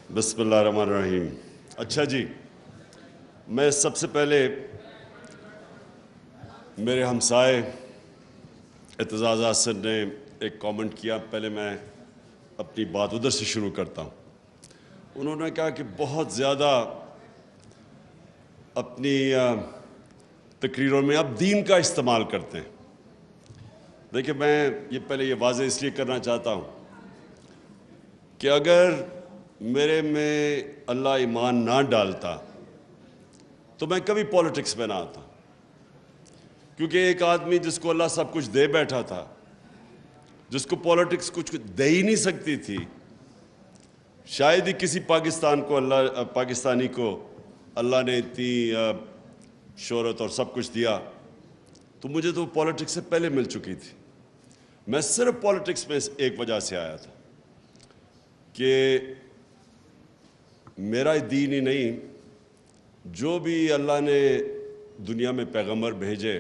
بسم اللہ الرحمن الرحیم۔ اچھا جی، میں سب سے پہلے میرے ہمسائے اعتزاز حسن نے ایک کامنٹ کیا، پہلے میں اپنی بات ادھر سے شروع کرتا ہوں۔ انہوں نے کہا کہ بہت زیادہ اپنی تقریروں میں آپ دین کا استعمال کرتے ہیں۔ دیکھیں، میں پہلے یہ واضح اس لیے کرنا چاہتا ہوں کہ اگر میرے میں اللہ ایمان نہ ڈالتا تو میں کبھی پولیٹکس میں نہ آتا، کیونکہ ایک آدمی جس کو اللہ سب کچھ دے بیٹھا تھا، جس کو پولیٹکس کچھ دے ہی نہیں سکتی تھی، شاید ہی کسی پاکستانی کو اللہ نے اتنی شہرت اور سب کچھ دیا، تو مجھے تو پولیٹکس سے پہلے مل چکی تھی۔ میں صرف پولیٹکس میں ایک وجہ سے آیا تھا کہ میرا دین ہی نہیں، جو بھی اللہ نے دنیا میں پیغمبر بھیجے،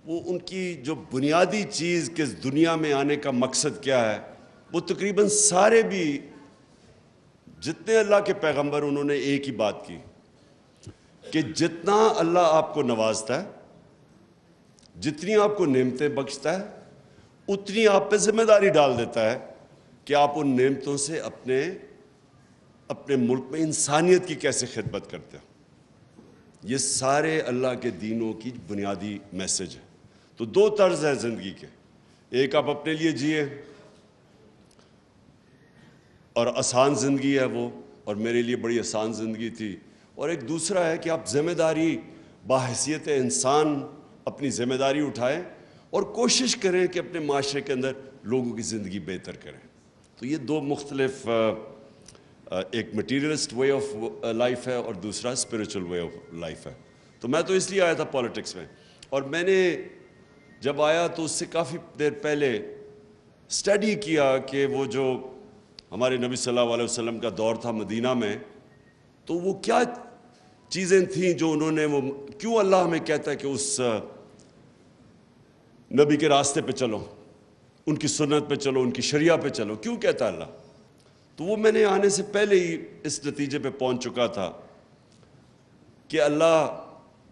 وہ ان کی جو بنیادی چیز کہ دنیا میں آنے کا مقصد کیا ہے، وہ تقریباً سارے بھی جتنے اللہ کے پیغمبر انہوں نے ایک ہی بات کی کہ جتنا اللہ آپ کو نوازتا ہے، جتنی آپ کو نعمتیں بخشتا ہے، اتنی آپ پہ ذمہ داری ڈال دیتا ہے کہ آپ ان نعمتوں سے اپنے ملک میں انسانیت کی کیسے خدمت کرتے ہیں۔ یہ سارے اللہ کے دینوں کی بنیادی میسج ہے۔ تو دو طرز ہے زندگی کے، ایک آپ اپنے لیے جیے اور آسان زندگی ہے وہ، اور میرے لیے بڑی آسان زندگی تھی، اور ایک دوسرا ہے کہ آپ ذمہ داری بحیثیت انسان اپنی ذمہ داری اٹھائیں اور کوشش کریں کہ اپنے معاشرے کے اندر لوگوں کی زندگی بہتر کریں۔ تو یہ دو مختلف، ایک مٹیریلسٹ وے آف لائف ہے اور دوسرا اسپریچول وے آف لائف ہے۔ تو میں تو اس لیے آیا تھا پولیٹکس میں، اور میں نے جب آیا تو اس سے کافی دیر پہلے اسٹڈی کیا کہ وہ جو ہمارے نبی صلی اللہ علیہ وسلم کا دور تھا مدینہ میں، تو وہ کیا چیزیں تھیں جو انہوں نے، وہ کیوں اللہ ہمیں کہتا ہے کہ اس نبی کے راستے پہ چلو، ان کی سنت پہ چلو، ان کی شریعہ پہ چلو، کیوں کہتا ہے اللہ؟ تو وہ میں نے آنے سے پہلے ہی اس نتیجے پہ پہنچ چکا تھا کہ اللہ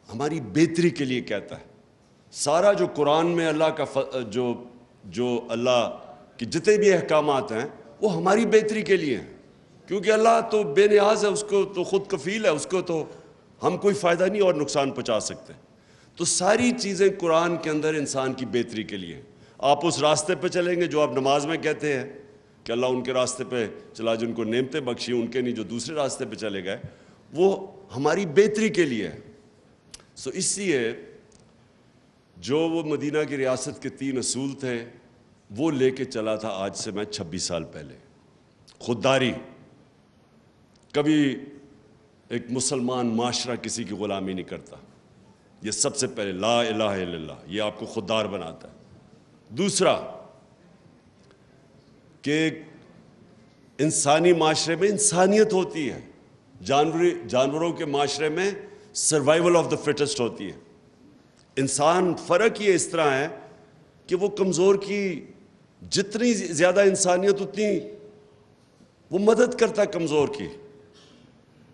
ہماری بہتری کے لیے کہتا ہے۔ سارا جو قرآن میں اللہ کا جو اللہ کے جتنے بھی احکامات ہیں وہ ہماری بہتری کے لیے ہیں، کیونکہ اللہ تو بے نیاز ہے، اس کو تو خود کفیل ہے، اس کو تو ہم کوئی فائدہ نہیں اور نقصان پہنچا سکتے۔ تو ساری چیزیں قرآن کے اندر انسان کی بہتری کے لیے ہیں۔ آپ اس راستے پہ چلیں گے جو آپ نماز میں کہتے ہیں کہ اللہ ان کے راستے پہ چلا جن کو نعمتیں بخشی، ان کے نہیں جو دوسرے راستے پہ چلے گئے، وہ ہماری بہتری کے لیے ہے۔ اس لیے جو وہ مدینہ کی ریاست کے 3 اصول تھے وہ لے کے چلا تھا آج سے میں 26 سال پہلے۔ خودداری، کبھی ایک مسلمان معاشرہ کسی کی غلامی نہیں کرتا، یہ سب سے پہلے لا الہ الا اللہ، یہ آپ کو خوددار بناتا ہے۔ دوسرا کہ انسانی معاشرے میں انسانیت ہوتی ہے، جانوروں کے معاشرے میں سروائیول آف دا فٹسٹ ہوتی ہے۔ انسان فرق یہ اس طرح ہے کہ وہ کمزور کی جتنی زیادہ انسانیت اتنی وہ مدد کرتا ہے کمزور کی،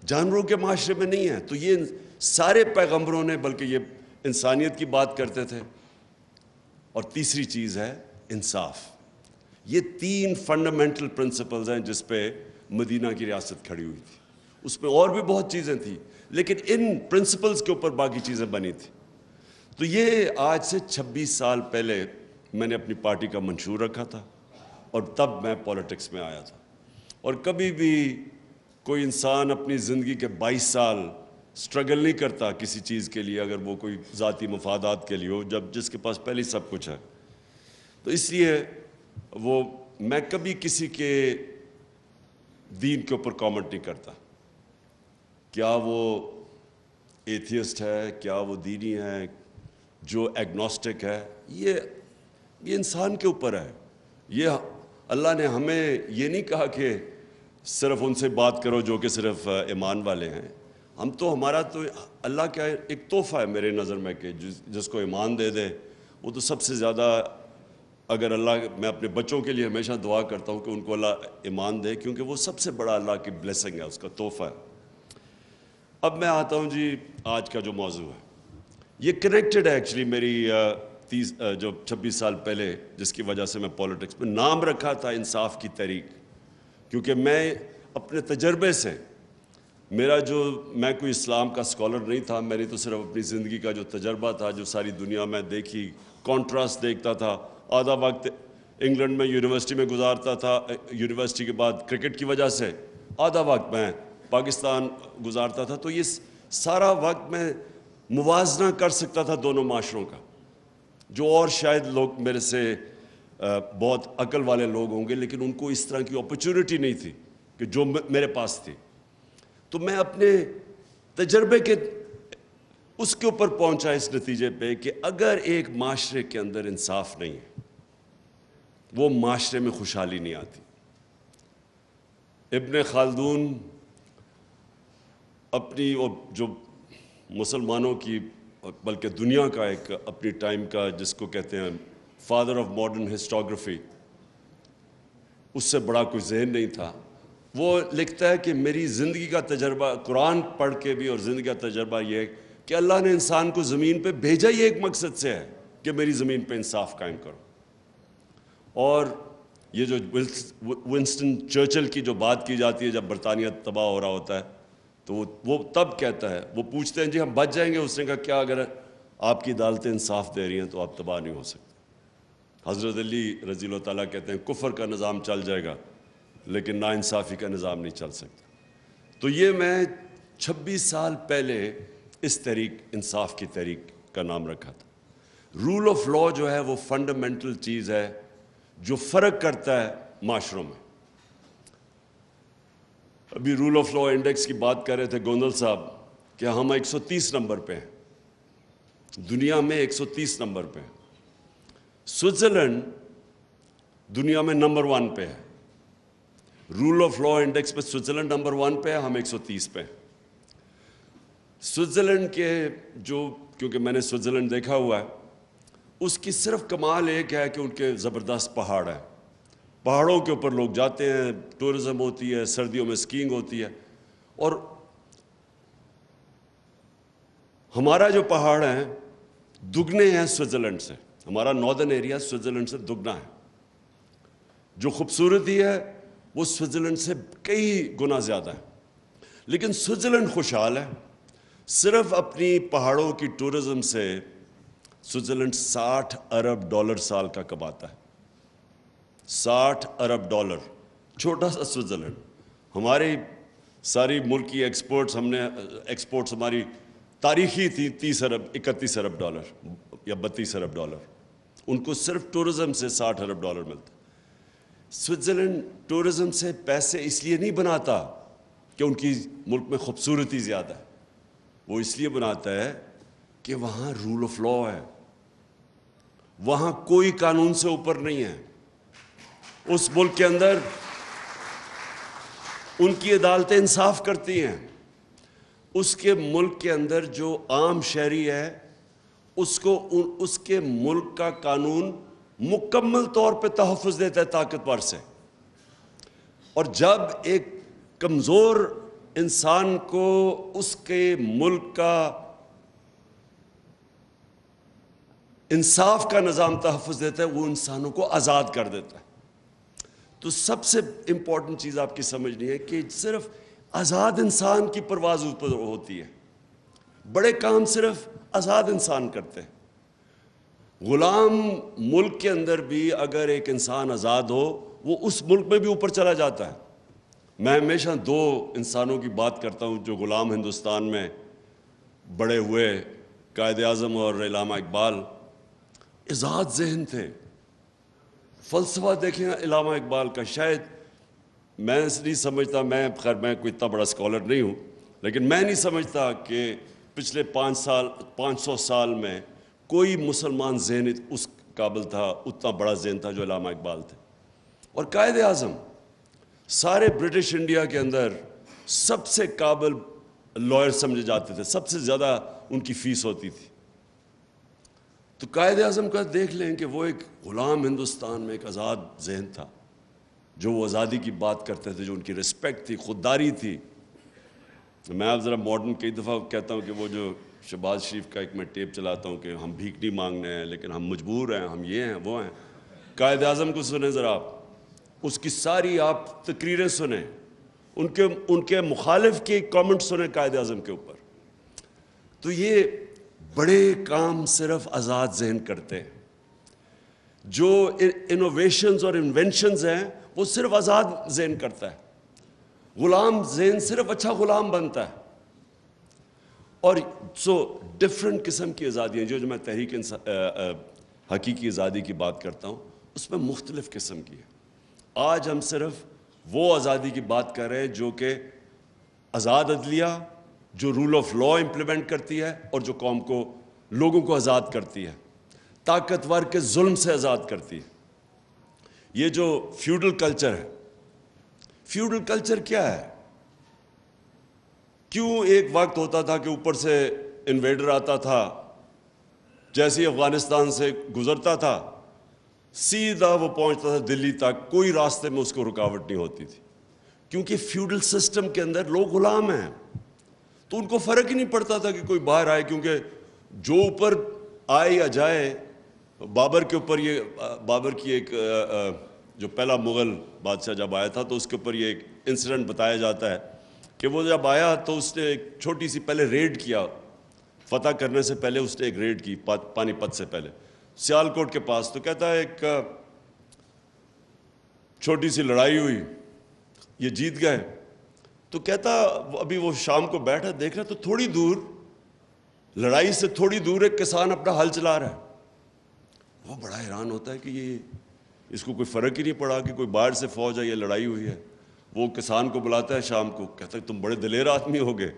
جانوروں کے معاشرے میں نہیں ہے۔ تو یہ سارے پیغمبروں نے بلکہ یہ انسانیت کی بات کرتے تھے۔ اور تیسری چیز ہے انصاف۔ یہ 3 فنڈامنٹل پرنسپلز ہیں جس پہ مدینہ کی ریاست کھڑی ہوئی تھی۔ اس میں اور بھی بہت چیزیں تھیں، لیکن ان پرنسپلز کے اوپر باقی چیزیں بنی تھیں۔ تو یہ آج سے 26 سال پہلے میں نے اپنی پارٹی کا منشور رکھا تھا، اور تب میں پولیٹکس میں آیا تھا۔ اور کبھی بھی کوئی انسان اپنی زندگی کے 22 سال سٹرگل نہیں کرتا کسی چیز کے لیے، اگر وہ کوئی ذاتی مفادات کے لیے ہو، جب جس کے پاس پہلے سب کچھ ہے۔ تو اس لیے میں کبھی کسی کے دین کے اوپر کامنٹ نہیں کرتا، کیا وہ ایتھیسٹ ہے، کیا وہ دینی ہے، جو ایگنوسٹک ہے، یہ انسان کے اوپر ہے۔ یہ اللہ نے ہمیں یہ نہیں کہا کہ صرف ان سے بات کرو جو کہ صرف ایمان والے ہیں۔ ہمارا تو اللہ کا ایک تحفہ ہے میرے نظر میں کہ جس کو ایمان دے دے وہ تو سب سے زیادہ اگر اللہ، میں اپنے بچوں کے لیے ہمیشہ دعا کرتا ہوں کہ ان کو اللہ ایمان دے، کیونکہ وہ سب سے بڑا اللہ کی بلیسنگ ہے، اس کا تحفہ ہے۔ اب میں آتا ہوں جی آج کا جو موضوع ہے، یہ کنیکٹڈ ہے ایکچولی میری 26 سال پہلے جس کی وجہ سے میں پولیٹکس میں نام رکھا تھا انصاف کی تحریک، کیونکہ میں اپنے تجربے سے، میں کوئی اسلام کا اسکالر نہیں تھا، میں نے تو صرف اپنی زندگی کا جو تجربہ تھا، جو ساری دنیا میں دیکھی، کانٹراسٹ دیکھتا تھا۔ آدھا وقت انگلینڈ میں یونیورسٹی میں گزارتا تھا، یونیورسٹی کے بعد کرکٹ کی وجہ سے آدھا وقت میں پاکستان گزارتا تھا، تو یہ سارا وقت میں موازنہ کر سکتا تھا دونوں معاشروں کا، جو اور شاید لوگ میرے سے بہت عقل والے لوگ ہوں گے، لیکن ان کو اس طرح کی اپرچونٹی نہیں تھی کہ جو میرے پاس تھی۔ تو میں اپنے تجربے کے اس کے اوپر پہنچا اس نتیجے پہ کہ اگر ایک معاشرے کے اندر انصاف نہیں ہے، وہ معاشرے میں خوشحالی نہیں آتی۔ ابن خلدون اپنی، اور جو مسلمانوں کی بلکہ دنیا کا ایک اپنی ٹائم کا جس کو کہتے ہیں فادر آف ماڈرن ہسٹوگرافی، اس سے بڑا کوئی ذہن نہیں تھا۔ وہ لکھتا ہے کہ میری زندگی کا تجربہ قرآن پڑھ کے بھی، اور زندگی کا تجربہ یہ ہے کہ اللہ نے انسان کو زمین پہ بھیجا ہی ایک مقصد سے ہے کہ میری زمین پہ انصاف قائم کرو۔ اور یہ جو ونسٹن چرچل کی جو بات کی جاتی ہے جب برطانیہ تباہ ہو رہا ہوتا ہے، تو وہ تب کہتا ہے، وہ پوچھتے ہیں جی ہم بچ جائیں گے، اس نے کہا کیا اگر آپ کی عدالتیں انصاف دے رہی ہیں تو آپ تباہ نہیں ہو سکتے۔ حضرت علی رضی اللہ تعالیٰ کہتے ہیں کفر کا نظام چل جائے گا لیکن ناانصافی کا نظام نہیں چل سکتا۔ تو یہ میں 26 سال پہلے اس تحریک، انصاف کی تحریک کا نام رکھا تھا۔ رول آف لا جو ہے وہ فنڈامنٹل چیز ہے جو فرق کرتا ہے معاشروں میں۔ ابھی رول آف لا انڈیکس کی بات کر رہے تھے گوندل صاحب کہ ہم 130 نمبر پہ ہیں، دنیا میں 130 نمبر پہ ہیں۔ سوئٹزرلینڈ دنیا میں نمبر 1 پہ ہے، رول آف لا انڈیکس پہ سوئٹزرلینڈ نمبر 1 پہ ہے، ہم 130 پہ ہیں۔ سوئٹزرلینڈ کے کیونکہ میں نے سوئٹزرلینڈ دیکھا ہوا ہے، اس کی صرف کمال ایک ہے کہ ان کے زبردست پہاڑ ہیں، پہاڑوں کے اوپر لوگ جاتے ہیں، ٹورزم ہوتی ہے، سردیوں میں اسکینگ ہوتی ہے۔ اور ہمارا جو پہاڑ ہیں دگنے ہیں سوئٹزرلینڈ سے، ہمارا ناردرن ایریا سوئٹزرلینڈ سے دگنا ہے۔ جو خوبصورتی ہے وہ سوئٹزرلینڈ سے کئی گنا زیادہ ہے، لیکن سوئٹزرلینڈ خوشحال ہے۔ صرف اپنی پہاڑوں کی ٹورزم سے سوئٹزرلینڈ $60 ارب سال کا کماتا ہے، $60 ارب، چھوٹا سا سوئٹزرلینڈ۔ ہماری ساری ملک کی ایکسپورٹس، ایکسپورٹس ہماری تاریخی تھی $30 ارب، $31 ارب یا $32 ارب، ان کو صرف ٹورزم سے $60 ارب ملتا ہے۔ سوئٹزرلینڈ ٹورزم سے پیسے اس لیے نہیں بناتا کہ ان کی ملک میں خوبصورتی زیادہ ہے، وہ اس لیے بناتا ہے کہ وہاں رول آف لا ہے، وہاں کوئی قانون سے اوپر نہیں ہے۔ اس ملک کے اندر ان کی عدالتیں انصاف کرتی ہیں۔ اس کے ملک کے اندر جو عام شہری ہے اس کے ملک کا قانون مکمل طور پہ تحفظ دیتا ہے طاقتور سے۔ اور جب ایک کمزور انسان کو اس کے ملک کا انصاف کا نظام تحفظ دیتا ہے، وہ انسانوں کو آزاد کر دیتا ہے۔ تو سب سے امپورٹنٹ چیز آپ کی سمجھنی ہے کہ صرف آزاد انسان کی پرواز اوپر ہوتی ہے، بڑے کام صرف آزاد انسان کرتے ہیں۔ غلام ملک کے اندر بھی اگر ایک انسان آزاد ہو، وہ اس ملک میں بھی اوپر چلا جاتا ہے۔ میں ہمیشہ 2 انسانوں کی بات کرتا ہوں جو غلام ہندوستان میں بڑے ہوئے، قائد اعظم اور علامہ اقبال۔ آزاد ذہن تھے، فلسفہ دیکھیں علامہ اقبال کا۔ شاید میں نہیں سمجھتا، میں کوئی اتنا بڑا اسکالر نہیں ہوں، لیکن میں نہیں سمجھتا کہ پچھلے 500 سال میں کوئی مسلمان ذہن اس قابل تھا، اتنا بڑا ذہن تھا جو علامہ اقبال تھے۔ اور قائد اعظم سارے برٹش انڈیا کے اندر سب سے قابل لائر سمجھے جاتے تھے، سب سے زیادہ ان کی فیس ہوتی تھی۔ تو قائد اعظم کا دیکھ لیں کہ وہ ایک غلام ہندوستان میں ایک آزاد ذہن تھا، جو وہ آزادی کی بات کرتے تھے، جو ان کی رسپیکٹ تھی، خودداری تھی. میں اب ذرا ماڈرن کئی دفعہ کہتا ہوں کہ وہ جو شہباز شریف کا ایک میں ٹیپ چلاتا ہوں کہ ہم بھیک نہیں مانگنے ہیں لیکن ہم مجبور ہیں، ہم یہ ہیں وہ ہیں. قائد اعظم کو سنیں ذرا آپ، اس کی ساری آپ تقریریں سنیں، ان کے مخالف کے کامنٹ سنیں قائد اعظم کے اوپر. تو یہ بڑے کام صرف آزاد ذہن کرتے ہیں. جو انوویشنز اور انوینشنز ہیں وہ صرف آزاد ذہن کرتا ہے. غلام ذہن صرف اچھا غلام بنتا ہے. اور سو ڈفرینٹ قسم کی آزادیاں، جو میں تحریک حقیقی آزادی کی بات کرتا ہوں، اس میں مختلف قسم کی ہے. آج ہم صرف وہ آزادی کی بات کر رہے ہیں جو کہ آزاد عدلیہ، جو رول آف لا امپلیمنٹ کرتی ہے اور جو قوم کو، لوگوں کو آزاد کرتی ہے، طاقتور کے ظلم سے آزاد کرتی ہے. یہ جو فیوڈل کلچر ہے، فیوڈل کلچر کیا ہے؟ کیوں ایک وقت ہوتا تھا کہ اوپر سے انویڈر آتا تھا، جیسے افغانستان سے گزرتا تھا سیدھا وہ پہنچتا تھا دلی تک، کوئی راستے میں اس کو رکاوٹ نہیں ہوتی تھی، کیونکہ فیوڈل سسٹم کے اندر لوگ غلام ہیں. تو ان کو فرق ہی نہیں پڑتا تھا کہ کوئی باہر آئے، کیونکہ جو اوپر آئے یا جائے. بابر کے اوپر یہ بابر کی ایک جو پہلا مغل بادشاہ جب آیا تھا تو اس کے اوپر یہ ایک انسیڈنٹ بتایا جاتا ہے کہ وہ جب آیا تو اس نے ایک چھوٹی سی پہلے ریڈ کیا، فتح کرنے سے پہلے اس نے ایک ریڈ کی پانی پت سے پہلے سیالکوٹ کے پاس. تو کہتا ہے ایک چھوٹی سی لڑائی ہوئی، یہ جیت گئے. تو کہتا ابھی وہ شام کو بیٹھا دیکھ رہا تو تھوڑی دور، لڑائی سے تھوڑی دور ایک کسان اپنا ہل چلا رہا ہے. وہ بڑا حیران ہوتا ہے کہ یہ اس کو کوئی فرق ہی نہیں پڑا کہ کوئی باہر سے فوج ہے یا لڑائی ہوئی ہے. وہ کسان کو بلاتا ہے شام کو، کہتا ہے تم بڑے دلیر آدمی ہو گئے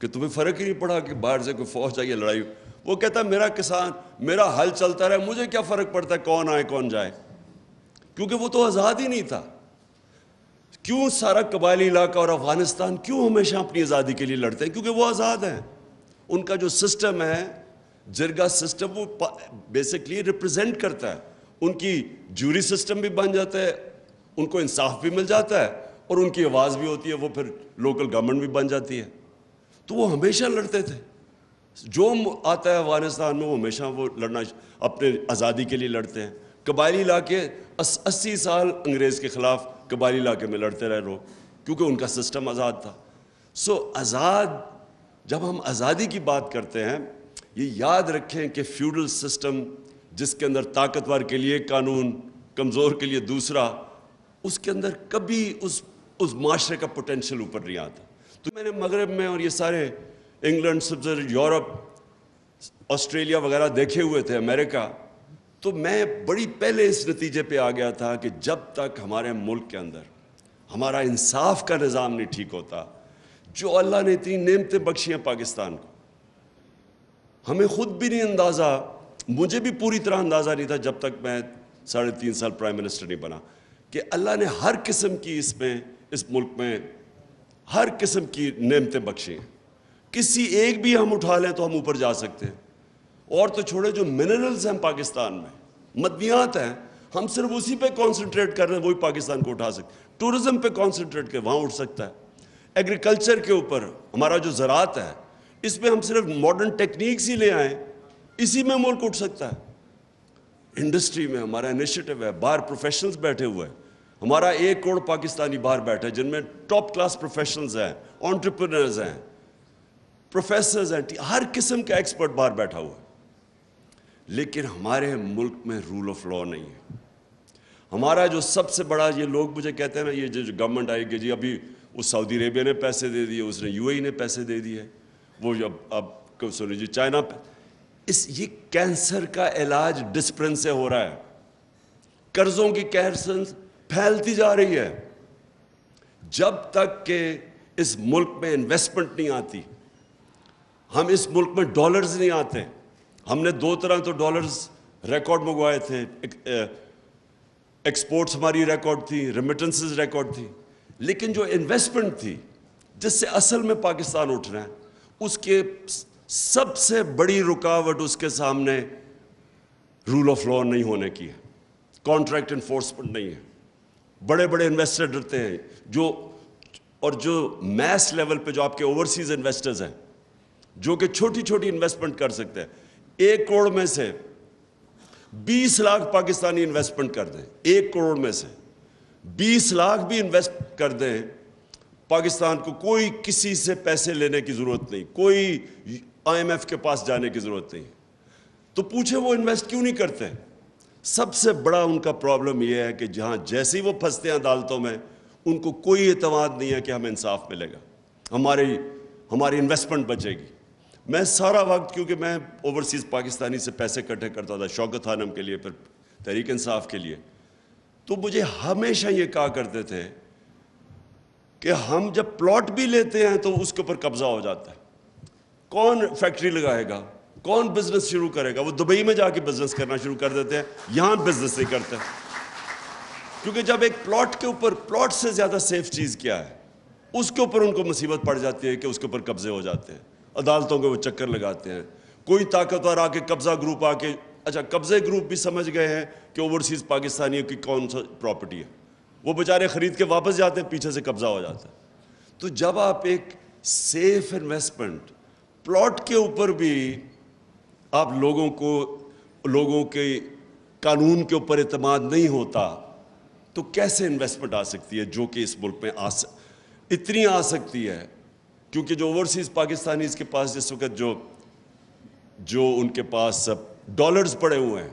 کہ تمہیں فرق ہی نہیں پڑا کہ باہر سے کوئی فوج ہے یا لڑائی. وہ کہتا ہے میرا کسان، میرا ہل چلتا رہا، مجھے کیا فرق پڑتا ہے کون آئے کون جائے، کیونکہ وہ تو آزاد ہی نہیں تھا. کیوں سارا قبائلی علاقہ اور افغانستان کیوں ہمیشہ اپنی آزادی کے لیے لڑتے ہیں؟ کیونکہ وہ آزاد ہیں. ان کا جو سسٹم ہے، جرگا سسٹم، وہ بیسکلی ریپرزینٹ کرتا ہے. ان کی جوری سسٹم بھی بن جاتا ہے، ان کو انصاف بھی مل جاتا ہے اور ان کی آواز بھی ہوتی ہے، وہ پھر لوکل گورنمنٹ بھی بن جاتی ہے. تو وہ ہمیشہ لڑتے تھے. جو آتا ہے افغانستان میں وہ ہمیشہ وہ لڑنا اپنے آزادی کے لیے لڑتے ہیں. قبائلی علاقے 80 سال انگریز کے خلاف قبائلی علاقے میں لڑتے رہے لوگ، کیونکہ ان کا سسٹم آزاد تھا. سو آزاد، جب ہم آزادی کی بات کرتے ہیں، یہ یاد رکھیں کہ فیوڈل سسٹم جس کے اندر طاقتور کے لیے قانون، کمزور کے لیے دوسرا، اس کے اندر کبھی اس معاشرے کا پوٹینشیل اوپر نہیں آتا. تو میں نے مغرب میں اور یہ سارے انگلینڈ، سوئٹزرلینڈ، یورپ، آسٹریلیا وغیرہ دیکھے ہوئے تھے، امریکہ. تو میں بڑی پہلے اس نتیجے پہ آ گیا تھا کہ جب تک ہمارے ملک کے اندر ہمارا انصاف کا نظام نہیں ٹھیک ہوتا، جو اللہ نے اتنی نعمتیں بخشی ہیں پاکستان کو، ہمیں خود بھی نہیں اندازہ، مجھے بھی پوری طرح اندازہ نہیں تھا جب تک میں 3.5 سال پرائم منسٹر نہیں بنا، کہ اللہ نے ہر قسم کی اس ملک میں ہر قسم کی نعمتیں بخشی ہیں. کسی ایک بھی ہم اٹھا لیں تو ہم اوپر جا سکتے ہیں. اور تو چھوڑے جو منرلز ہیں پاکستان میں، مدنیات ہیں، ہم صرف اسی پہ کانسنٹریٹ کر رہے ہیں، وہی پاکستان کو اٹھا سکتے. ٹورزم پہ کانسنٹریٹ کر، وہاں اٹھ سکتا ہے. ایگریکلچر کے اوپر ہمارا جو زراعت ہے، اس میں ہم صرف ماڈرن ٹیکنیکس ہی لے آئیں، اسی میں ملک اٹھ سکتا ہے. انڈسٹری میں ہمارا انیشیٹو ہے، باہر پروفیشنلز بیٹھے ہوئے ہیں، ہمارا 1 کروڑ پاکستانی باہر بیٹھے جن میں ٹاپ کلاس پروفیشنلز ہیں، انٹرپرینرز ہیں، پروفیسرز ہیں، ہر قسم کا ایکسپرٹ باہر بیٹھا ہوا ہے. لیکن ہمارے ملک میں رول آف لا نہیں ہے. ہمارا جو سب سے بڑا، یہ لوگ مجھے کہتے ہیں نا، یہ جو گورنمنٹ آئی کہ جی ابھی وہ سعودی عربیہ نے پیسے دے دیے، اس نے UAE نے پیسے دے دیے، وہ اب سنیں جی چائنا پہ. یہ کینسر کا علاج ڈسپرن سے ہو رہا ہے. قرضوں کی کینسر پھیلتی جا رہی ہے. جب تک کہ اس ملک میں انویسٹمنٹ نہیں آتی، ہم اس ملک میں ڈالرز نہیں آتے. ہم نے 2 طرح تو ڈالرز ریکارڈ منگوائے تھے، ایکسپورٹس ہماری ریکارڈ تھی، ریمیٹنسز ریکارڈ تھی، لیکن جو انویسٹمنٹ تھی جس سے اصل میں پاکستان اٹھ رہا ہے، اس کے سب سے بڑی رکاوٹ اس کے سامنے رول آف لا نہیں ہونے کی ہے, کانٹریکٹ انفورسمنٹ نہیں ہے. بڑے بڑے انویسٹر ڈرتے ہیں جو میس لیول پہ جو آپ کے اوورسیز انویسٹرز ہیں جو کہ چھوٹی چھوٹی انویسٹمنٹ کر سکتے ہیں, 1 کروڑ میں سے 20 لاکھ پاکستانی انویسٹمنٹ کر دیں, 1 کروڑ میں سے 20 لاکھ بھی انویسٹ کر دیں, پاکستان کو کوئی کسی سے پیسے لینے کی ضرورت نہیں, کوئی IMF کے پاس جانے کی ضرورت نہیں. تو پوچھے وہ انویسٹ کیوں نہیں کرتے؟ سب سے بڑا ان کا پرابلم یہ ہے کہ جہاں جیسے ہی وہ پھنستے ہیں عدالتوں میں, ان کو کوئی اعتماد نہیں ہے کہ ہمیں انصاف ملے گا, ہماری انویسٹمنٹ بچے گی. میں سارا وقت, کیونکہ میں اوورسیز پاکستانی سے پیسے اکٹھے کرتا تھا شوکت خانم کے لیے, پھر تحریک انصاف کے لیے, تو مجھے ہمیشہ یہ کہا کرتے تھے کہ ہم جب پلاٹ بھی لیتے ہیں تو اس کے اوپر قبضہ ہو جاتا ہے. کون فیکٹری لگائے گا, کون بزنس شروع کرے گا؟ وہ دبئی میں جا کے بزنس کرنا شروع کر دیتے ہیں, یہاں بزنس نہیں کرتے. کیونکہ جب ایک پلاٹ کے اوپر, پلاٹ سے زیادہ سیف چیز کیا ہے, اس کے اوپر ان کو مصیبت پڑ جاتی ہے کہ اس کے اوپر قبضے ہو جاتے ہیں, عدالتوں کے وہ چکر لگاتے ہیں. کوئی طاقتور آ کے, قبضہ گروپ آ کے, اچھا قبضے گروپ بھی سمجھ گئے ہیں کہ اوورسیز پاکستانیوں کی کون سا پراپرٹی ہے, وہ بیچارے خرید کے واپس جاتے ہیں, پیچھے سے قبضہ ہو جاتا ہے. تو جب آپ ایک سیف انویسٹمنٹ پلاٹ کے اوپر بھی آپ لوگوں کے قانون کے اوپر اعتماد نہیں ہوتا, تو کیسے انویسٹمنٹ آ سکتی ہے جو کہ اس ملک میں اتنی آ سکتی ہے؟ کیونکہ جو اوورسیز پاکستانیز کے پاس جس وقت جو ان کے پاس ڈالرز پڑے ہوئے ہیں,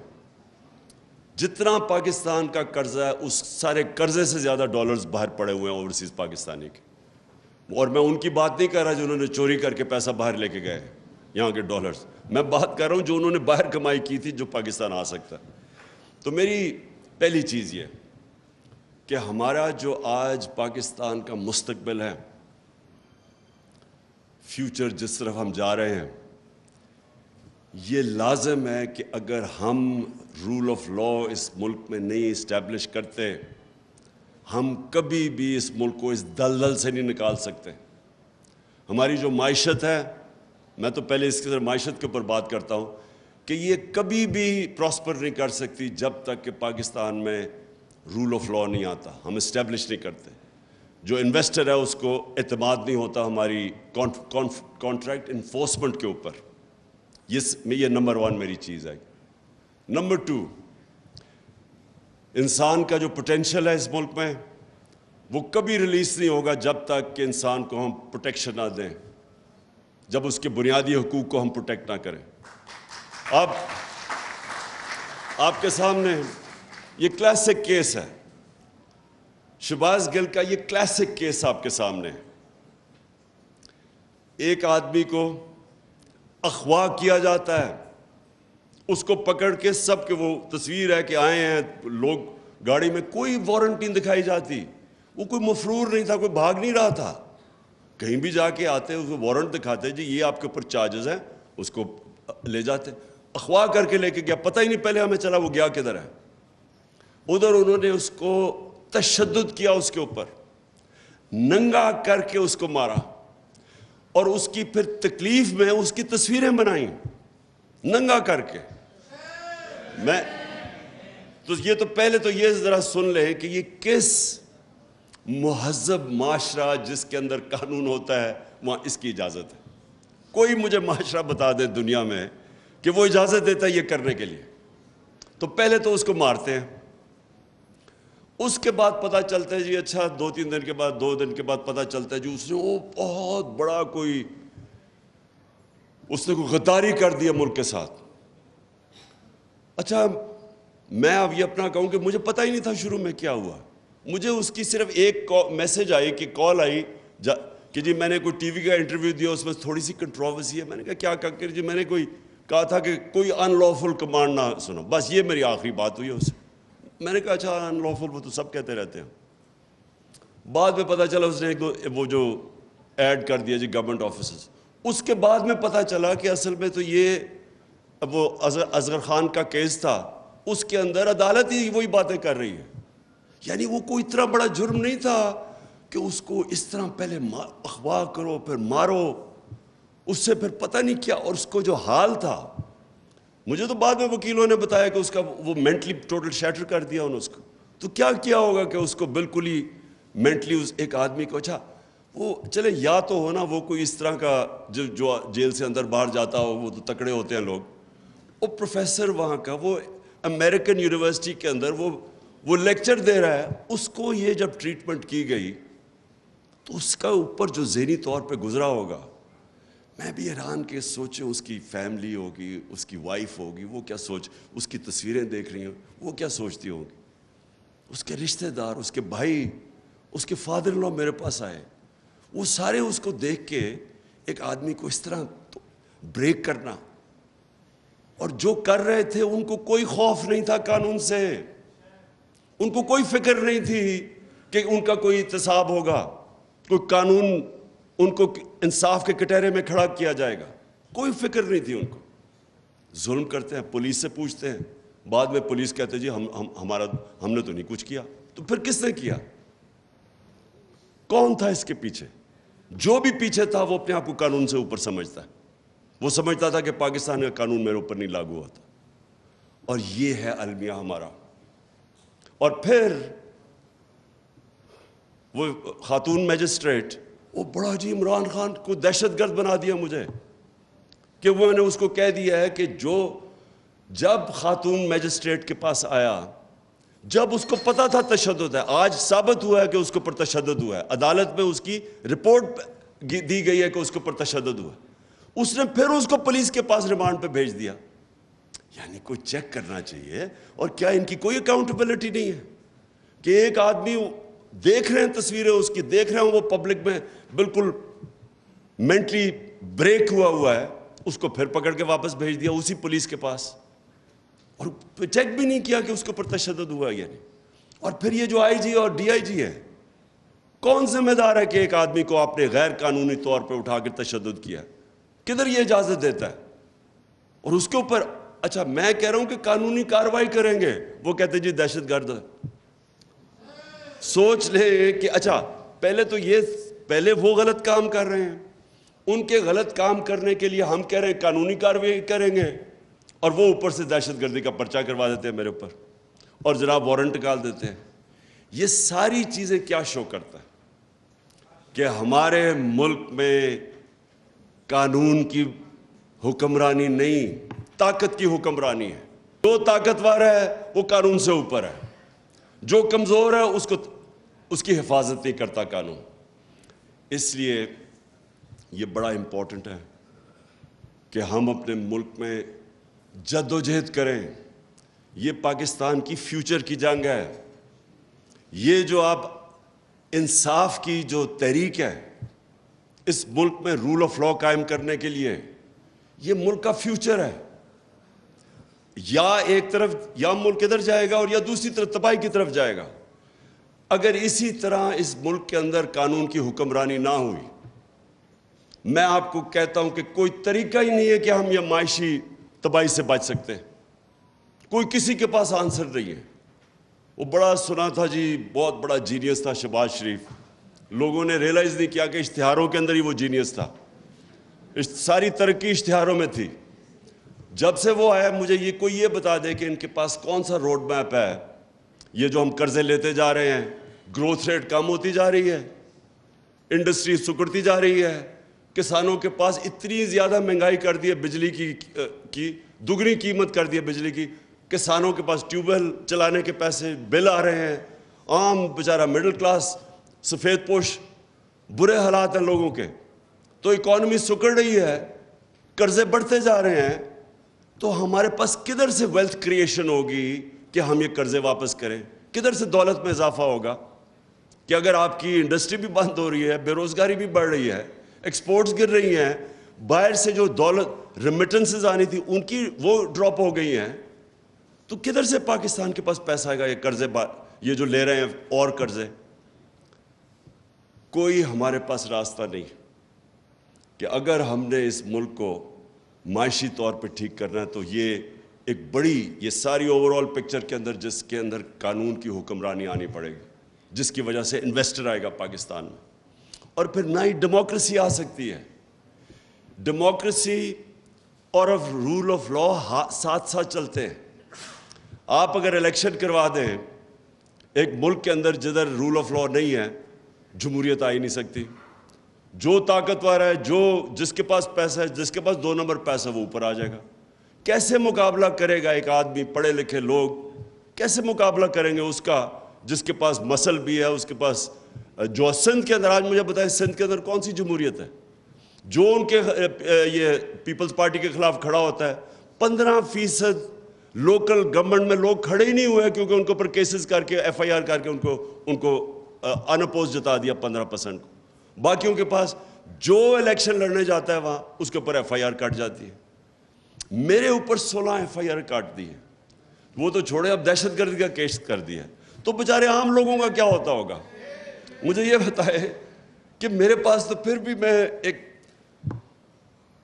جتنا پاکستان کا قرضہ ہے اس سارے قرضے سے زیادہ ڈالرز باہر پڑے ہوئے ہیں اوورسیز پاکستانی کے. اور میں ان کی بات نہیں کر رہا جنہوں نے چوری کر کے پیسہ باہر لے کے گئے یہاں کے ڈالرز, میں بات کر رہا ہوں جو انہوں نے باہر کمائی کی تھی جو پاکستان آ سکتا ہے. تو میری پہلی چیز یہ کہ ہمارا جو آج پاکستان کا مستقبل ہے, فیوچر جس طرف ہم جا رہے ہیں, یہ لازم ہے کہ اگر ہم رول آف لا اس ملک میں نہیں اسٹیبلش کرتے, ہم کبھی بھی اس ملک کو اس دلدل سے نہیں نکال سکتے. ہماری جو معیشت ہے, میں تو پہلے اس کے معیشت کے اوپر بات کرتا ہوں کہ یہ کبھی بھی پراسپر نہیں کر سکتی جب تک کہ پاکستان میں رول آف لا نہیں آتا, ہم اسٹیبلش نہیں کرتے. جو انویسٹر ہے اس کو اعتماد نہیں ہوتا ہماری کانٹریکٹ انفورسمنٹ کے اوپر. یہ نمبر 1 میری چیز ہے. نمبر 2, انسان کا جو پوٹینشیل ہے اس ملک میں وہ کبھی ریلیز نہیں ہوگا جب تک کہ انسان کو ہم پروٹیکشن نہ دیں, جب اس کے بنیادی حقوق کو ہم پروٹیکٹ نہ کریں. آپ کے سامنے یہ کلاسک کیس ہے, شہباز گل کا یہ کلاسک کیس آپ کے سامنے ہے. ایک آدمی کو اغوا کیا جاتا ہے, اس کو پکڑ کے سب کے وہ تصویر ہے کہ آئے ہیں لوگ گاڑی میں, کوئی وارنٹ نہیں دکھائی جاتی, وہ کوئی مفرور نہیں تھا, کوئی بھاگ نہیں رہا تھا. کہیں بھی جا کے آتے اس کو وارنٹ دکھاتے, جی یہ آپ کے اوپر چارجز ہیں, اس کو لے جاتے. اغوا کر کے لے کے گیا, پتہ ہی نہیں پہلے ہمیں چلا وہ گیا کدھر ہے. ادھر انہوں نے اس کو تشدد کیا, اس کے اوپر ننگا کر کے اس کو مارا, اور اس کی پھر تکلیف میں اس کی تصویریں بنائیں ننگا کر کے. تو پہلے تو یہ ذرا سن لیں کہ یہ کس مہذب معاشرہ جس کے اندر قانون ہوتا ہے وہاں اس کی اجازت ہے. کوئی مجھے معاشرہ بتا دے دنیا میں کہ وہ اجازت دیتا ہے یہ کرنے کے لیے. تو پہلے تو اس کو مارتے ہیں, اس کے بعد پتہ چلتا ہے جی اچھا 2-3 دن کے بعد 2 دن کے بعد پتہ چلتا ہے جی اس نے وہ بہت بڑا اس نے کوئی غداری کر دیا ملک کے ساتھ. اچھا میں اب یہ اپنا کہوں کہ مجھے پتہ ہی نہیں تھا شروع میں کیا ہوا. مجھے اس کی صرف ایک میسج آئی کہ کال آئی کہ جی میں نے کوئی ٹی وی کا انٹرویو دیا, اس میں تھوڑی سی کنٹروورسی ہے. میں نے کہا کیا کہا کہ جی میں نے کہا تھا کہ کوئی ان لافل کمانڈ نہ سنو, بس یہ میری آخری بات ہوئی ہے اس سے. میں نے کہا اچھا ان لافل وہ تو سب کہتے رہتے ہیں. بعد میں پتہ چلا اس نے وہ جو ایڈ کر دیا جی گورنمنٹ آفیسز. اس کے بعد میں پتہ چلا کہ اصل میں تو یہ وہ اصغر خان کا کیس تھا, اس کے اندر عدالت ہی وہی باتیں کر رہی ہے. یعنی وہ کوئی اتنا بڑا جرم نہیں تھا کہ اس کو اس طرح پہلے اغوا کرو پھر مارو, اس سے پھر پتہ نہیں کیا. اور اس کو جو حال تھا مجھے تو بعد میں وکیلوں نے بتایا کہ اس کا وہ مینٹلی ٹوٹل شیٹر کر دیا انہوں نے اس کو. تو کیا کیا ہوگا کہ اس کو بالکل ہی مینٹلی ایک آدمی کو, اچھا وہ چلے یا تو ہونا وہ کوئی اس طرح کا جو جیل سے اندر باہر جاتا ہو, وہ تو تکڑے ہوتے ہیں لوگ, وہ پروفیسر وہاں کا, وہ امریکن یونیورسٹی کے اندر وہ لیکچر دے رہا ہے, اس کو یہ جب ٹریٹمنٹ کی گئی تو اس کا اوپر جو ذہنی طور پہ گزرا ہوگا, میں بھی حیران کہ سوچوں اس کی فیملی ہوگی, اس کی وائف ہوگی, وہ کیا سوچ, اس کی تصویریں دیکھ رہی ہیں, وہ کیا سوچتی ہوں گی, اس کے رشتہ دار, اس کے بھائی, اس کے فادر ان لا میرے پاس آئے, وہ سارے اس کو دیکھ کے ایک آدمی کو اس طرح بریک کرنا, اور جو کر رہے تھے ان کو کوئی خوف نہیں تھا قانون سے, ان کو کوئی فکر نہیں تھی کہ ان کا کوئی احتساب ہوگا, کوئی قانون ان کو انصاف کے کٹہرے میں کھڑا کیا جائے گا, کوئی فکر نہیں تھی ان کو. ظلم کرتے ہیں, پولیس سے پوچھتے ہیں, بعد میں پولیس کہتے ہیں جی ہم نے تو نہیں کچھ کیا. تو پھر کس نے کیا؟ کون تھا اس کے پیچھے؟ جو بھی پیچھے تھا وہ اپنے آپ کو قانون سے اوپر سمجھتا ہے, وہ سمجھتا تھا کہ پاکستان کا قانون میرے اوپر نہیں لاگو ہوتا. اور یہ ہے المیہ ہمارا. اور پھر وہ خاتون میجسٹریٹ, وہ بڑا جی عمران خان کو دہشت گرد بنا دیا مجھے, کہ وہ میں نے اس کو کہہ دیا ہے کہ جب خاتون میجسٹریٹ کے پاس آیا, جب اس کو پتا تھا تشدد ہے, آج ثابت ہوا ہے کہ اس کے اوپر تشدد ہوا ہے, عدالت میں اس کی رپورٹ دی گئی ہے کہ اس کے اوپر تشدد ہوا ہے, اس نے پھر اس کو پولیس کے پاس ریمانڈ پہ بھیج دیا. یعنی کوئی چیک کرنا چاہیے. اور کیا ان کی کوئی اکاؤنٹیبلٹی نہیں ہے کہ ایک آدمی دیکھ رہے ہیں تصویریں اس کی, دیکھ رہے ہیں وہ پبلک میں بالکل مینٹلی بریک ہوا ہے, اس کو پھر پکڑ کے واپس بھیج دیا اسی پولیس کے پاس, اور چیک بھی نہیں کیا کہ اس کے اوپر تشدد ہوا ہے یا نہیں. اور پھر یہ جو آئی جی اور ڈی آئی جی ہے, کون ذمہ دار ہے کہ ایک آدمی کو آپ نے غیر قانونی طور پہ اٹھا کے تشدد کیا؟ کدھر یہ اجازت دیتا ہے؟ اور اس کے اوپر اچھا میں کہہ رہا ہوں کہ قانونی کارروائی کریں گے, وہ کہتے ہیں جی دہشت گرد ہے. سوچ لے کہ اچھا پہلے وہ غلط کام کر رہے ہیں, ان کے غلط کام کرنے کے لیے ہم کہہ رہے ہیں قانونی کارروائی کریں گے, اور وہ اوپر سے دہشت گردی کا پرچہ کروا دیتے ہیں میرے اوپر, اور جناب وارنٹ نکال دیتے ہیں. یہ ساری چیزیں کیا شو کرتا ہے کہ ہمارے ملک میں قانون کی حکمرانی نہیں, طاقت کی حکمرانی ہے. جو طاقتور ہے وہ قانون سے اوپر ہے, جو کمزور ہے اس کی حفاظت نہیں کرتا قانون. اس لیے یہ بڑا امپورٹنٹ ہے کہ ہم اپنے ملک میں جد و جہد کریں. یہ پاکستان کی فیوچر کی جنگ ہے. یہ جو آپ انصاف کی جو تحریک ہے اس ملک میں رول آف لا قائم کرنے کے لیے, یہ ملک کا فیوچر ہے. یا ایک طرف یا ملک ادھر جائے گا اور یا دوسری طرف تباہی کی طرف جائے گا. اگر اسی طرح اس ملک کے اندر قانون کی حکمرانی نہ ہوئی, میں آپ کو کہتا ہوں کہ کوئی طریقہ ہی نہیں ہے کہ ہم یہ معاشی تباہی سے بچ سکتے ہیں. کوئی کسی کے پاس آنسر نہیں ہے. وہ بڑا سنا تھا جی, بہت بڑا جینیس تھا شہباز شریف, لوگوں نے ریئلائز نہیں کیا کہ اشتہاروں کے اندر ہی وہ جینیس تھا. ساری ترقی اشتہاروں میں تھی. جب سے وہ آیا, مجھے کوئی یہ بتا دے کہ ان کے پاس کون سا روڈ میپ ہے. یہ جو ہم قرضے لیتے جا رہے ہیں, گروتھ ریٹ کم ہوتی جا رہی ہے, انڈسٹری سکڑتی جا رہی ہے, کسانوں کے پاس اتنی زیادہ مہنگائی کر دی ہے, بجلی کی دگنی قیمت کر دی ہے بجلی کی, کسانوں کے پاس ٹیوب ویل چلانے کے پیسے بل آ رہے ہیں, عام بیچارہ مڈل کلاس سفید پوش برے حالات ہیں لوگوں کے. تو اکانومی سکڑ رہی ہے, قرضے بڑھتے جا رہے ہیں, تو ہمارے پاس کدھر سے ویلتھ کریشن ہوگی کہ ہم یہ قرضے واپس کریں؟ کدھر سے دولت میں اضافہ ہوگا؟ کہ اگر آپ کی انڈسٹری بھی بند ہو رہی ہے, بے روزگاری بھی بڑھ رہی ہے, ایکسپورٹس گر رہی ہیں, باہر سے جو دولت ریمیٹنسز آنی تھی ان کی وہ ڈراپ ہو گئی ہیں, تو کدھر سے پاکستان کے پاس پیسہ آئے گا یہ قرضے یہ جو لے رہے ہیں اور قرضے؟ کوئی ہمارے پاس راستہ نہیں کہ اگر ہم نے اس ملک کو معاشی طور پہ ٹھیک کرنا ہے تو یہ ایک بڑی یہ ساری اوور آل پکچر کے اندر جس کے اندر قانون کی حکمرانی آنی پڑے گی, جس کی وجہ سے انویسٹر آئے گا پاکستان میں, اور پھر نہ ہی ڈیموکریسی آ سکتی ہے. ڈیموکریسی اور اب رول آف لا ساتھ ساتھ چلتے ہیں. آپ اگر الیکشن کروا دیں ایک ملک کے اندر جدھر رول آف لا نہیں ہے، جمہوریت آ ہی نہیں سکتی. جو طاقتور ہے، جس کے پاس پیسہ ہے، جس کے پاس 2 نمبر پیسہ، وہ اوپر آ جائے گا. کیسے مقابلہ کرے گا ایک آدمی؟ پڑھے لکھے لوگ کیسے مقابلہ کریں گے اس کا جس کے پاس مسل بھی ہے، اس کے پاس جو سندھ کے اندر، آج مجھے بتائیں سندھ کے اندر کون سی جمہوریت ہے؟ جو ان کے یہ پیپلز پارٹی کے خلاف کھڑا ہوتا ہے، 15% لوکل گورنمنٹ میں لوگ کھڑے ہی نہیں ہوئے کیونکہ ان کے اوپر کیسز کر کے FIR کر کے ان کو ان اپوز جتا دیا 15% کو. باقیوں کے پاس جو الیکشن لڑنے جاتا ہے وہاں اس کے اوپر FIR کٹ جاتی ہے. میرے اوپر 16 FIR کاٹ دی ہے. وہ تو چھوڑے، اب دہشت گردی کا کیس کر دیا. تو بیچارے عام لوگوں کا کیا ہوتا ہوگا؟ مجھے یہ بتائے کہ میرے پاس تو پھر بھی میں ایک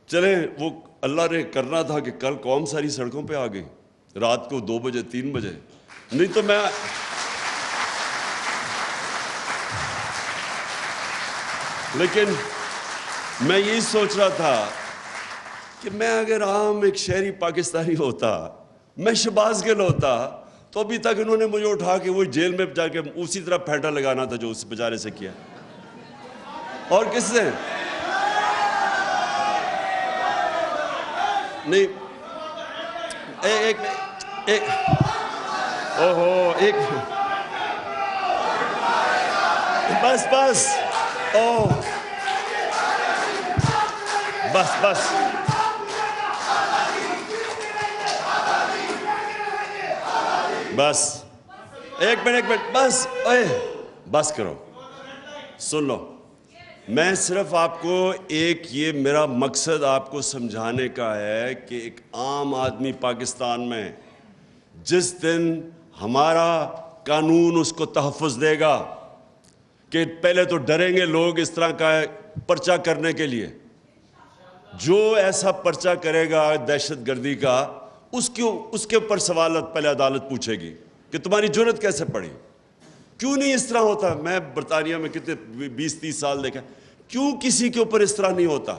چلے وہ اللہ نے کرنا تھا کہ کل قوم ساری سڑکوں پہ آ گئی رات کو 2 بجے 3 بجے، نہیں تو میں لیکن میں یہی سوچ رہا تھا کہ میں اگر عام ایک شہری پاکستانی ہوتا، میں شہباز گل ہوتا، تو ابھی تک انہوں نے مجھے اٹھا کے وہ جیل میں جا کے اسی طرح پھینٹا لگانا تھا جو اس بیچارے سے کیا. اور کس سے نہیں. ایک بس ایک منٹ بس کرو، سن لو. میں صرف آپ کو یہ میرا مقصد آپ کو سمجھانے کا ہے کہ ایک عام آدمی پاکستان میں جس دن ہمارا قانون اس کو تحفظ دے گا کہ پہلے تو ڈریں گے لوگ اس طرح کا پرچہ کرنے کے لیے. جو ایسا پرچہ کرے گا دہشت گردی کا، اس کے اوپر سوالات پہلے عدالت پوچھے گی کہ تمہاری جرت کیسے پڑی، کیوں نہیں اس طرح ہوتا. میں برطانیہ میں کتنے 20-30 سال دیکھا، کیوں کسی کے اوپر اس طرح نہیں ہوتا؟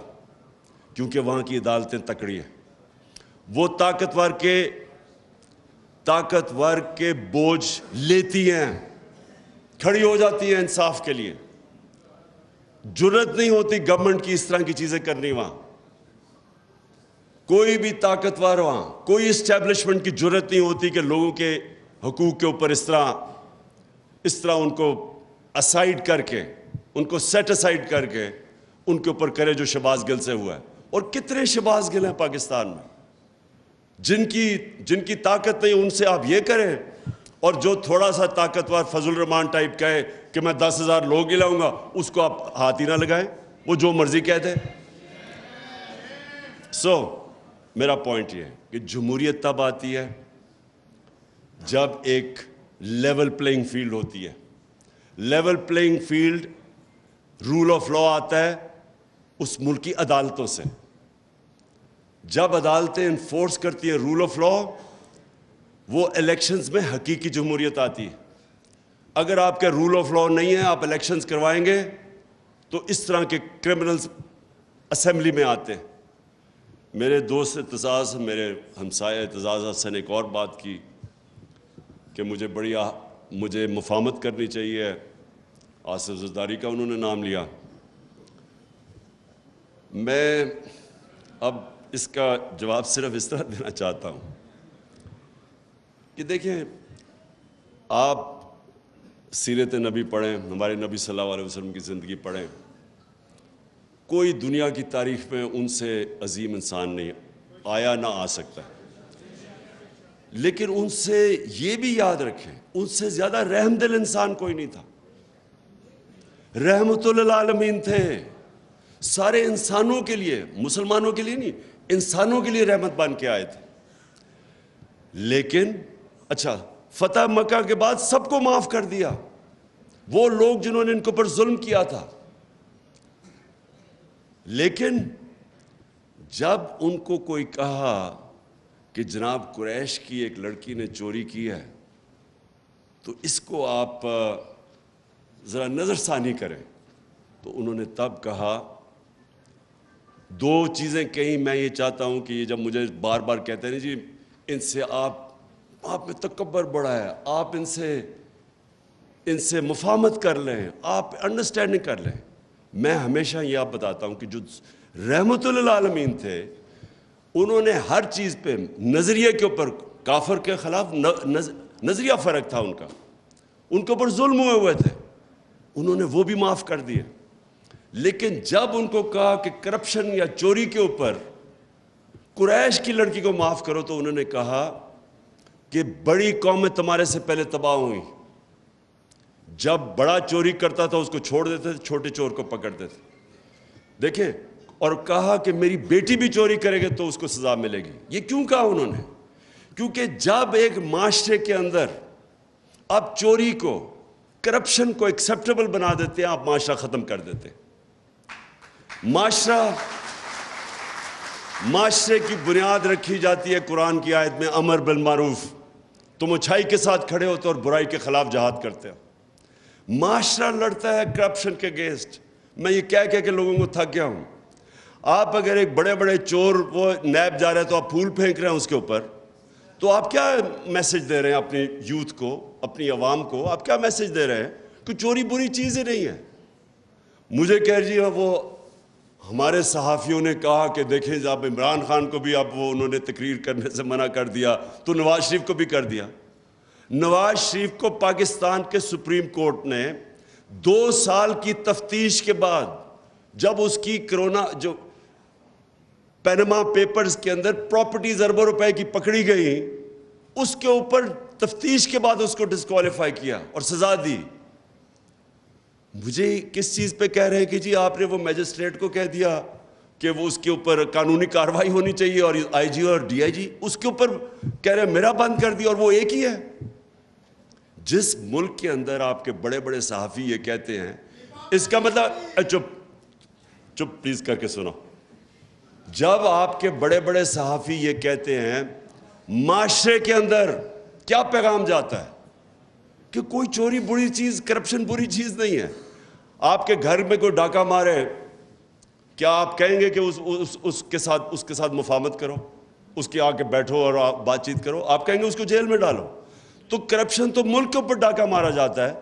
کیونکہ وہاں کی عدالتیں تکڑی ہیں. وہ طاقتور کے بوجھ لیتی ہیں، کھڑی ہو جاتی ہیں انصاف کے لیے. جرت نہیں ہوتی گورنمنٹ کی اس طرح کی چیزیں کرنی. وہاں کوئی بھی طاقتور، وہاں کوئی اسٹیبلشمنٹ کی جرت نہیں ہوتی کہ لوگوں کے حقوق کے اوپر اس طرح ان کو اسائیڈ کر کے، ان کو سیٹ اسائیڈ کر کے ان کے اوپر کرے جو شہباز گل سے ہوا ہے. اور کتنے شہباز گل ہیں پاکستان میں جن کی طاقت نہیں، ان سے آپ یہ کریں. اور جو تھوڑا سا طاقتور فضل الرحمان ٹائپ کہے کہ میں 10,000 لوگ ہی لاؤں گا، اس کو آپ ہاتھ ہی نہ لگائیں، وہ جو مرضی کہتے ہیں. میرا پوائنٹ یہ ہے کہ جمہوریت تب آتی ہے جب ایک لیول پلینگ فیلڈ ہوتی ہے. Level playing field rule of law آتا ہے اس ملک کی عدالتوں سے. جب عدالتیں انفورس کرتی ہیں رول آف لا، وہ الیکشنز میں حقیقی جمہوریت آتی ہے. اگر آپ کے رول آف لا نہیں ہے، آپ الیکشنز کروائیں گے تو اس طرح کے کرمنلز اسمبلی میں آتے ہیں. میرے دوست اعتزاز، میرے ہمسائے اعتزاز حسن نے ایک اور بات کی کہ مجھے مفاہمت کرنی چاہیے. آصف زرداری کا انہوں نے نام لیا. میں اب اس کا جواب صرف اس طرح دینا چاہتا ہوں کہ دیکھیں، آپ سیرت نبی پڑھیں، ہمارے نبی صلی اللہ علیہ وسلم کی زندگی پڑھیں. کوئی دنیا کی تاریخ میں ان سے عظیم انسان نہیں آیا، نہ آ سکتا. لیکن ان سے یہ بھی یاد رکھیں، ان سے زیادہ رحم دل انسان کوئی نہیں تھا. رحمت للعالمین تھے، سارے انسانوں کے لیے، مسلمانوں کے لیے نہیں، انسانوں کے لیے رحمت بن کے آئے تھے. لیکن اچھا، فتح مکہ کے بعد سب کو معاف کر دیا، وہ لوگ جنہوں نے ان کے اوپر ظلم کیا تھا. لیکن جب ان کو کوئی کہا کہ جناب قریش کی ایک لڑکی نے چوری کی ہے تو اس کو آپ ذرا نظر ثانی کریں، تو انہوں نے تب کہا دو چیزیں کہیں میں یہ چاہتا ہوں کہ یہ جب مجھے بار بار کہتے ہیں جی ان سے آپ میں تکبر بڑا ہے, آپ ان سے مفاہمت کر لیں, آپ انڈرسٹینڈنگ کر لیں, میں ہمیشہ یہ آپ بتاتا ہوں کہ جو رحمت للعالمین تھے انہوں نے ہر چیز پہ نظریے کے اوپر, کافر کے خلاف نظریہ فرق تھا ان کا, ان کے اوپر ظلم ہوئے تھے, انہوں نے وہ بھی معاف کر دیے. لیکن جب ان کو کہا کہ کرپشن یا چوری کے اوپر قریش کی لڑکی کو معاف کرو تو انہوں نے کہا کہ بڑی قومیں تمہارے سے پہلے تباہ ہوئیں, جب بڑا چوری کرتا تھا اس کو چھوڑ دیتے تھے, چھوٹے چور کو پکڑتے تھے. دیکھیں, اور کہا کہ میری بیٹی بھی چوری کرے گی تو اس کو سزا ملے گی. یہ کیوں کہا انہوں نے؟ کیونکہ جب ایک معاشرے کے اندر آپ چوری کو, کرپشن کو ایکسیپٹیبل بنا دیتے ہیں, آپ معاشرہ ختم کر دیتے ہیں. معاشرے کی بنیاد رکھی جاتی ہے قرآن کی آیت میں, امر بالمعروف, تم اچھائی کے ساتھ کھڑے ہوتے اور برائی کے خلاف جہاد کرتے ہو. معاشرہ لڑتا ہے کرپشن کے اگینسٹ. میں یہ کہہ کہ لوگوں کو تھک گیا ہوں. آپ اگر ایک بڑے بڑے چور وہ نیب جا رہے ہیں تو آپ پھول پھینک رہے ہیں اس کے اوپر, تو آپ کیا میسج دے رہے ہیں اپنی یوتھ کو, اپنی عوام کو؟ آپ کیا میسج دے رہے ہیں کہ چوری بری چیز ہی نہیں ہے. مجھے کہہ جی وہ ہمارے صحافیوں نے کہا کہ دیکھیں جب عمران خان کو بھی انہوں نے تقریر کرنے سے منع کر دیا تو نواز شریف کو بھی کر دیا. نواز شریف کو پاکستان کے سپریم کورٹ نے 2 سال کی تفتیش کے بعد, جب اس کی کرونا جو پینما پیپرز کے اندر پراپرٹیز اربوں روپے کی پکڑی گئی, اس کے اوپر تفتیش کے بعد اس کو ڈسکوالیفائی کیا اور سزا دی. مجھے کس چیز پہ کہہ رہے ہیں کہ جی آپ نے وہ میجسٹریٹ کو کہہ دیا کہ وہ اس کے اوپر قانونی کارروائی ہونی چاہیے, اور آئی جی اور ڈی آئی جی اس کے اوپر کہہ رہے ہیں میرا بند کر دیا, اور وہ ایک ہی ہے. جس ملک کے اندر آپ کے بڑے بڑے صحافی یہ کہتے ہیں, اس کا مطلب چپ پلیز کر کے سنو, جب آپ کے بڑے بڑے صحافی یہ کہتے ہیں, معاشرے کے اندر کیا پیغام جاتا ہے کہ کوئی چوری بری چیز, کرپشن بری چیز نہیں ہے. آپ کے گھر میں کوئی ڈاکہ مارے, کیا آپ کہیں گے کہ اس کے ساتھ مفاہمت کرو, اس کے آ کے بیٹھو اور بات چیت کرو؟ آپ کہیں گے اس کو جیل میں ڈالو. تو کرپشن تو ملک کے اوپر ڈاکہ مارا جاتا ہے,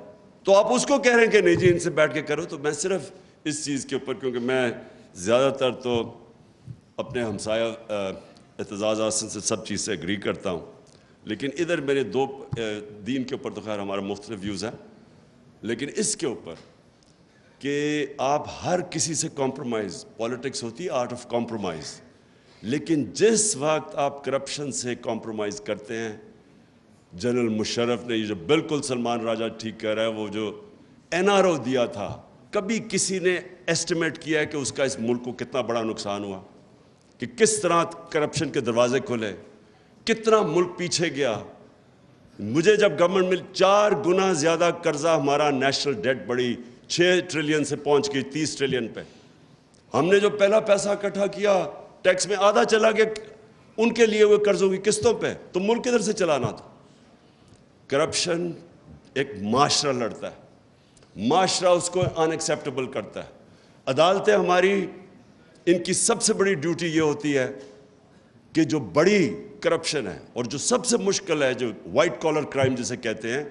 تو آپ اس کو کہہ رہے ہیں کہ نہیں جی ان سے بیٹھ کے کرو. تو میں صرف اس چیز کے اوپر, کیونکہ میں زیادہ تر تو اپنے ہمسایہ اعتزاز حسن سے سب چیز سے ایگری کرتا ہوں, لیکن ادھر میرے دو دین کے اوپر تو خیر ہمارا مختلف ویوز ہیں, لیکن اس کے اوپر کہ آپ ہر کسی سے کمپرومائز, پالیٹکس ہوتی ہے آرٹ آف کمپرومائز, لیکن جس وقت آپ کرپشن سے کمپرومائز کرتے ہیں, جنرل مشرف نے یہ جو بالکل سلمان راجہ ٹھیک کہہ رہا ہے, وہ جو این آر او دیا تھا, کبھی کسی نے ایسٹیمیٹ کیا ہے کہ اس کا اس ملک کو کتنا بڑا نقصان ہوا, کہ کس طرح کرپشن کے دروازے کھلے, کتنا ملک پیچھے گیا. مجھے جب گورنمنٹ میں 4 گنا زیادہ قرضہ ہمارا نیشنل ڈیٹ بڑی 6 ٹریلین سے پہنچ گئی 30 ٹریلین پہ, ہم نے جو پہلا پیسہ اکٹھا کیا ٹیکس میں آدھا چلا گیا ان کے لیے ہوئے قرضوں کی قسطوں پہ, تو ملک کدھر سے چلانا تھا. کرپشن ایک معاشرہ لڑتا ہے, معاشرہ اس کو ان ایکسیپٹیبل کرتا ہے. عدالتیں ہماری, ان کی سب سے بڑی ڈیوٹی یہ ہوتی ہے کہ جو بڑی کرپشن ہے اور جو سب سے مشکل ہے, جو وائٹ کالر کرائم جسے کہتے ہیں,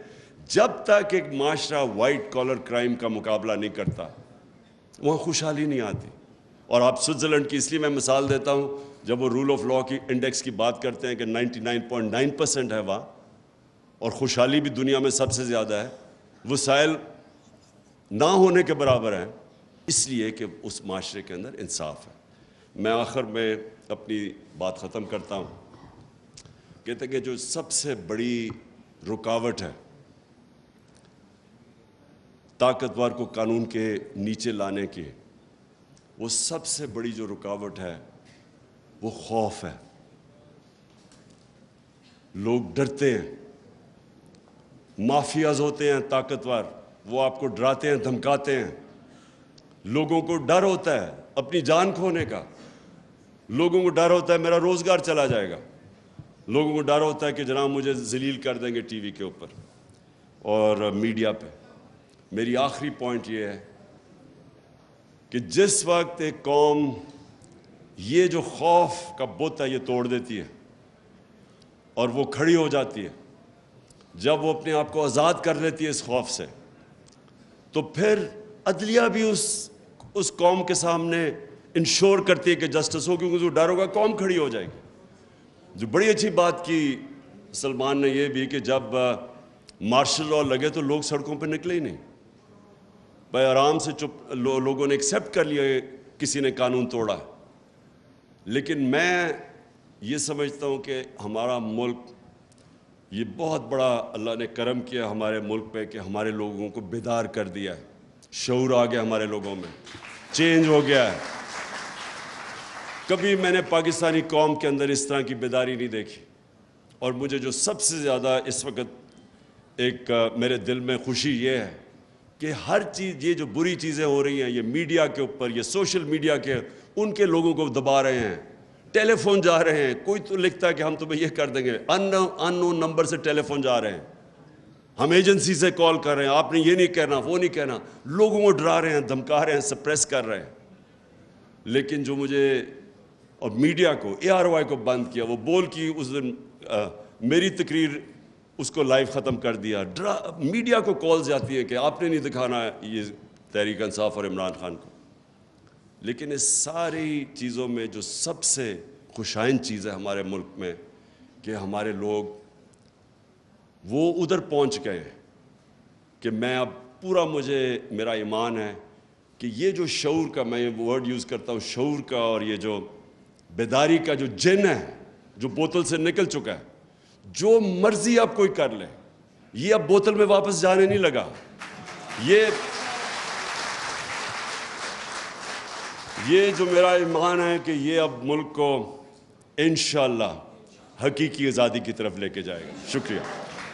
جب تک ایک معاشرہ وائٹ کالر کرائم کا مقابلہ نہیں کرتا وہاں خوشحالی نہیں آتی. اور آپ سوئٹزرلینڈ کی اس لیے میں مثال دیتا ہوں, جب وہ رول آف لاء کی انڈیکس کی بات کرتے ہیں کہ 99.9% ہے وہاں, اور خوشحالی بھی دنیا میں سب سے زیادہ ہے, وسائل نہ ہونے کے برابر ہیں, اس لیے کہ اس معاشرے کے اندر انصاف ہے. میں آخر میں اپنی بات ختم کرتا ہوں, کہتے کہ جو سب سے بڑی رکاوٹ ہے طاقتور کو قانون کے نیچے لانے کی, وہ سب سے بڑی جو رکاوٹ ہے وہ خوف ہے. لوگ ڈرتے ہیں, مافیاز ہوتے ہیں طاقتور, وہ آپ کو ڈراتے ہیں, دھمکاتے ہیں. لوگوں کو ڈر ہوتا ہے اپنی جان کھونے کا, لوگوں کو ڈر ہوتا ہے میرا روزگار چلا جائے گا, لوگوں کو ڈر ہوتا ہے کہ جناب مجھے ذلیل کر دیں گے ٹی وی کے اوپر اور میڈیا پہ. میری آخری پوائنٹ یہ ہے کہ جس وقت ایک قوم یہ جو خوف کا بت ہے یہ توڑ دیتی ہے اور وہ کھڑی ہو جاتی ہے. جب وہ اپنے آپ کو آزاد کر لیتی ہے اس خوف سے, تو پھر عدلیہ بھی اس قوم کے سامنے انشور کرتی ہے کہ جسٹس ہو, کیونکہ جو ڈر ہوگا قوم کھڑی ہو جائے گی. جو بڑی اچھی بات کی سلمان نے یہ بھی کہ جب مارشل لاء لگے تو لوگ سڑکوں پہ نکلے ہی نہیں. بھائی آرام سے چپ لوگوں نے ایکسیپٹ کر لیا کسی نے قانون توڑا. لیکن میں یہ سمجھتا ہوں کہ ہمارا ملک, یہ بہت بڑا اللہ نے کرم کیا ہمارے ملک پہ کہ ہمارے لوگوں کو بیدار کر دیا ہے. شعور آ گیا ہمارے لوگوں میں, چینج ہو گیا ہے. کبھی میں نے پاکستانی قوم کے اندر اس طرح کی بیداری نہیں دیکھی. اور مجھے جو سب سے زیادہ اس وقت ایک میرے دل میں خوشی یہ ہے کہ ہر چیز, یہ جو بری چیزیں ہو رہی ہیں یہ میڈیا کے اوپر, یہ سوشل میڈیا کے, ان کے لوگوں کو دبا رہے ہیں. ٹیلی فون جا رہے ہیں, کوئی تو لکھتا ہے کہ ہم تمہیں یہ کر دیں گے, ان نون نمبر سے ٹیلی فون جا رہے ہیں, ہم ایجنسی سے کال کر رہے ہیں, آپ نے یہ نہیں کہنا وہ نہیں کہنا, لوگوں کو ڈرا رہے ہیں, دھمکا رہے ہیں, سپریس کر رہے ہیں. لیکن جو مجھے اور میڈیا کو, ARY کو بند کیا, وہ بول کی اس دن میری تقریر اس کو لائیو ختم کر دیا. میڈیا کو کالز جاتی ہے کہ آپ نے نہیں دکھانا یہ تحریک انصاف اور عمران خان کو. لیکن اس ساری چیزوں میں جو سب سے خوشائن چیز ہے ہمارے ملک میں کہ ہمارے لوگ وہ ادھر پہنچ گئے ہیں کہ میں اب پورا, مجھے میرا ایمان ہے کہ یہ جو شعور کا, میں یہ ورڈ یوز کرتا ہوں شعور کا, اور یہ جو بیداری کا جو جن ہے جو بوتل سے نکل چکا ہے, جو مرضی اب کوئی کر لے, یہ اب بوتل میں واپس جانے نہیں لگا. یہ جو میرا ایمان ہے کہ یہ اب ملک کو انشاءاللہ حقیقی آزادی کی طرف لے کے جائے گا. شکریہ.